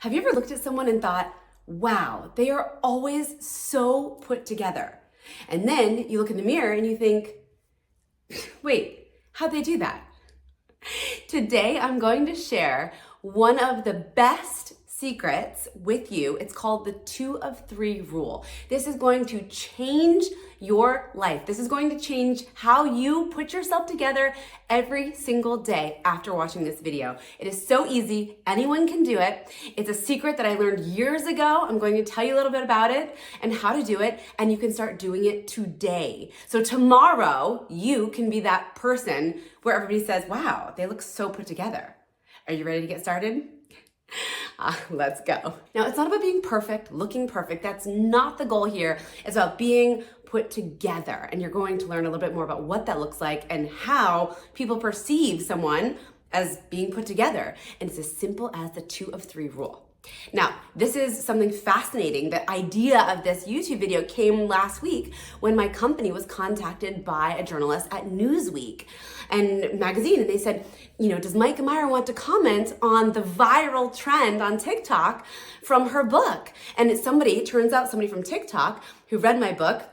Have you ever looked at someone and thought, wow, they are always so put together? And then you look in the mirror and you think, wait, how'd they do that? Today, I'm going to share one of the best secrets with you. It's called the 2 of 3 rule. This is going to change your life. This is going to change how you put yourself together every single day after watching this video. It is so easy. Anyone can do it. It's a secret that I learned years ago. I'm going to tell you a little bit about it and how to do it, and you can start doing it today. So tomorrow, you can be that person where everybody says, wow, they look so put together. Are you ready to get started? Let's go. Now, it's not about being perfect, looking perfect. That's not the goal here. It's about being put together. And you're going to learn a little bit more about what that looks like and how people perceive someone as being put together. And it's as simple as the 2 of 3 rule. Now, this is something fascinating. The idea of this YouTube video came last week when my company was contacted by a journalist at Newsweek and magazine, and they said, does Myka Meier want to comment on the viral trend on TikTok from her book? And it turns out somebody from TikTok who read my book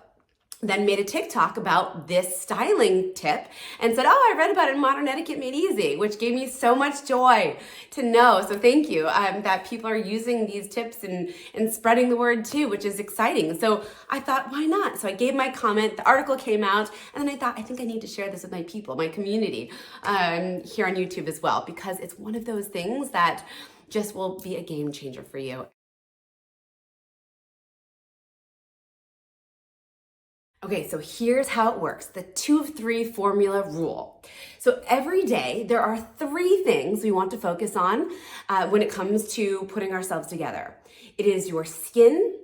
then made a TikTok about this styling tip and said, I read about it in Modern Etiquette Made Easy, which gave me so much joy to know. So thank you that people are using these tips and spreading the word too, which is exciting. So I thought, why not? So I gave my comment, the article came out, and then I thought, I think I need to share this with my people, my community here on YouTube as well, because it's one of those things that just will be a game changer for you. Okay, so here's how it works, the 2 of 3 formula rule. So every day, there are 3 things we want to focus on when it comes to putting ourselves together. It is your skin,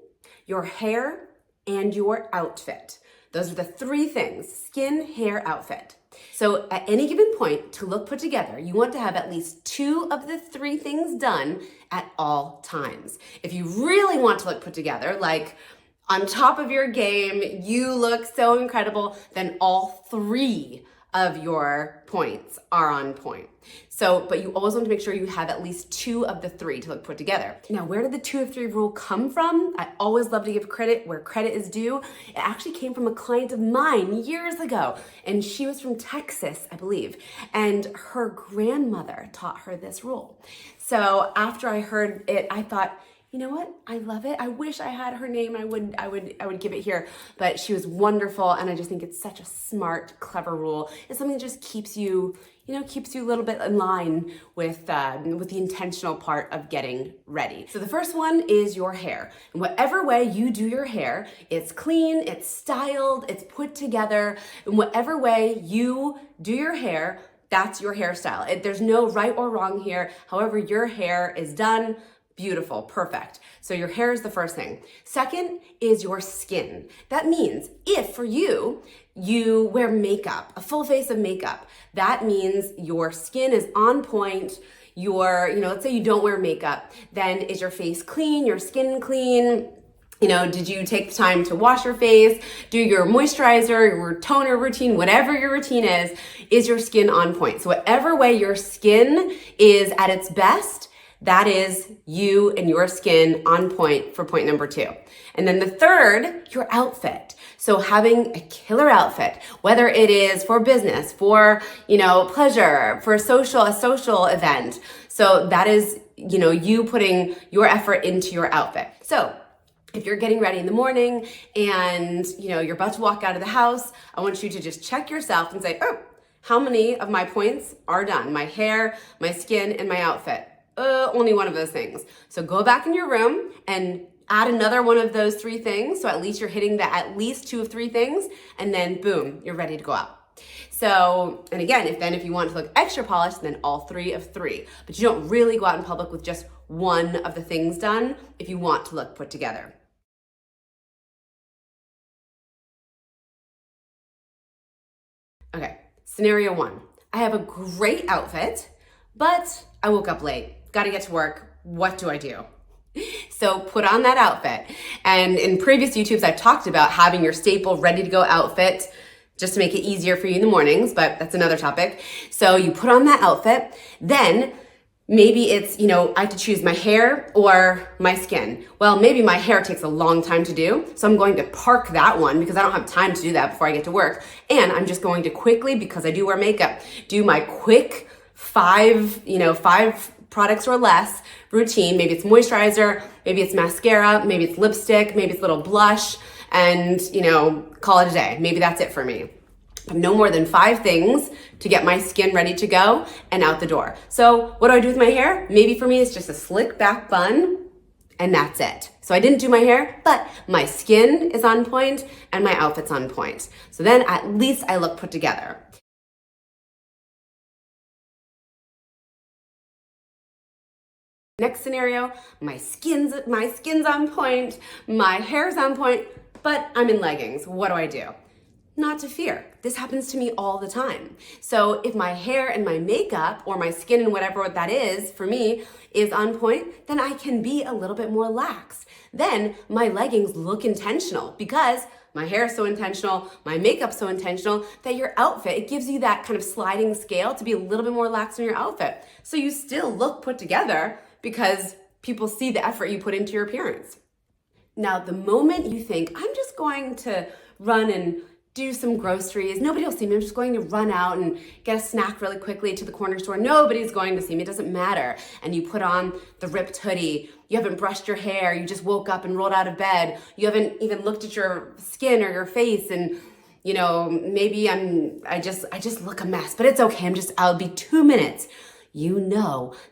your hair, and your outfit. Those are the 3 things, skin, hair, outfit. So at any given point, to look put together, you want to have at least 2 of the 3 things done at all times. If you really want to look put together, like on top of your game, you look so incredible, then all 3 of your points are on point. But you always want to make sure you have at least 2 of the 3 to look put together. Now, where did the 2 of 3 rule come from? I always love to give credit where credit is due. It actually came from a client of mine years ago, and she was from Texas, I believe, and her grandmother taught her this rule. So after I heard it, I thought, you know what? I love it. I wish I had her name. I would give it here, but she was wonderful. And I just think it's such a smart, clever rule. It's something that just keeps you a little bit in line with the intentional part of getting ready. So the first one is your hair. In whatever way you do your hair, it's clean, it's styled, it's put together. In whatever way you do your hair, that's your hairstyle. There's no right or wrong here. However your hair is done, beautiful, perfect. So your hair is the first thing. Second is your skin. That means if for you wear makeup, a full face of makeup, that means your skin is on point. Let's say you don't wear makeup, then is your face clean, your skin clean? Did you take the time to wash your face, do your moisturizer, your toner routine, whatever your routine is your skin on point? So whatever way your skin is at its best, that is you and your skin on point for point number 2. And then the third, your outfit. So having a killer outfit, whether it is for business, for, pleasure, for a social event. So that is, you putting your effort into your outfit. So if you're getting ready in the morning and, you're about to walk out of the house, I want you to just check yourself and say, how many of my points are done? My hair, my skin, and my outfit. Only one of those things. So go back in your room and add another one of those 3 things. So at least you're hitting at least 2 of 3 things, and then boom, you're ready to go out. So, and again, if you want to look extra polished, then all 3 of 3. But you don't really go out in public with just one of the things done if you want to look put together. Okay, scenario 1. I have a great outfit, but I woke up late. Got to get to work. What do I do? So put on that outfit. And in previous YouTubes, I've talked about having your staple ready to go outfit just to make it easier for you in the mornings, but that's another topic. So you put on that outfit, then Maybe it's, I have to choose my hair or my skin. Well, maybe my hair takes a long time to do, so I'm going to park that one because I don't have time to do that before I get to work. And I'm just going to quickly, because I do wear makeup, do my quick five products or less routine. Maybe it's moisturizer, maybe it's mascara, maybe it's lipstick, maybe it's a little blush, and, call it a day. Maybe that's it for me. No more than 5 things to get my skin ready to go and out the door. So what do I do with my hair? Maybe for me, it's just a slick back bun and that's it. So I didn't do my hair, but my skin is on point and my outfit's on point. So then at least I look put together. Next scenario, my skin's on point, my hair's on point, but I'm in leggings. What do I do? Not to fear. This happens to me all the time. So if my hair and my makeup or my skin and whatever that is for me is on point, then I can be a little bit more lax. Then my leggings look intentional because my hair is so intentional, my makeup's so intentional that your outfit, it gives you that kind of sliding scale to be a little bit more lax in your outfit. So you still look put together because people see the effort you put into your appearance. Now, the moment you think, I'm just going to run and do some groceries, nobody will see me, I'm just going to run out and get a snack really quickly to the corner store, nobody's going to see me, it doesn't matter. And you put on the ripped hoodie, you haven't brushed your hair, you just woke up and rolled out of bed, you haven't even looked at your skin or your face, and maybe I just look a mess, but it's okay, I'll be 2 minutes.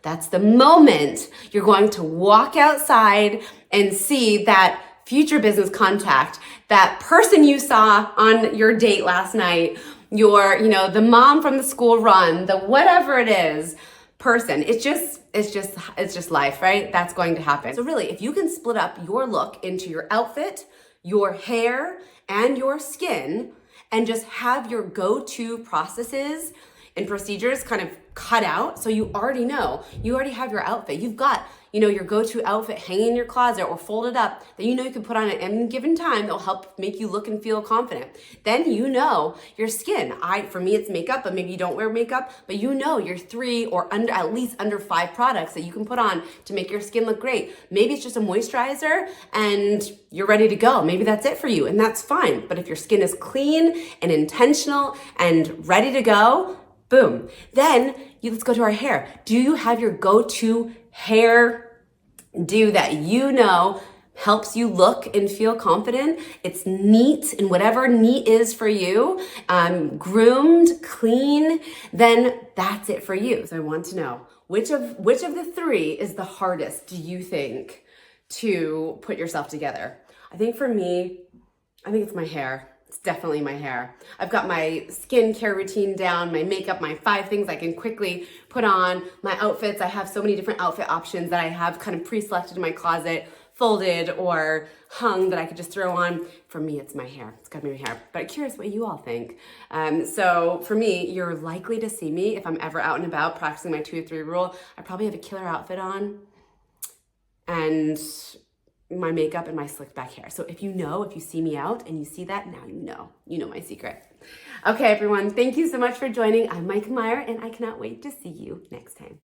That's the moment you're going to walk outside and see that future business contact, that person you saw on your date last night, the mom from the school run, the whatever it is, person. It's just life, right? That's going to happen. So really, if you can split up your look into your outfit, your hair, and your skin, and just have your go-to processes and procedures kind of cut out, so you already have your outfit. You've got, your go-to outfit hanging in your closet or folded up that you can put on at any given time that'll help make you look and feel confident. Then your skin. For me, it's makeup, but maybe you don't wear makeup, but your 3 or at least under 5 products that you can put on to make your skin look great. Maybe it's just a moisturizer and you're ready to go. Maybe that's it for you, and that's fine. But if your skin is clean and intentional and ready to go, boom. Then let's go to our hair. Do you have your go-to hair do that helps you look and feel confident? It's neat, and whatever neat is for you, groomed, clean, then that's it for you. So I want to know, which of the 3 is the hardest, do you think, to put yourself together? I think for me, it's my hair. It's definitely my hair. I've got my skincare routine down, my makeup, my 5 things I can quickly put on, my outfits. I have so many different outfit options that I have kind of pre-selected in my closet, folded or hung, that I could just throw on. For me, it's my hair. It's gotta be my hair. But I'm curious what you all think. So for me, you're likely to see me if I'm ever out and about practicing my 2 of 3 rule. I probably have a killer outfit on and my makeup and my slicked back hair. So if you see me out and you see that, now you know my secret. Okay, everyone, thank you so much for joining. I'm Myka Meier, and I cannot wait to see you next time.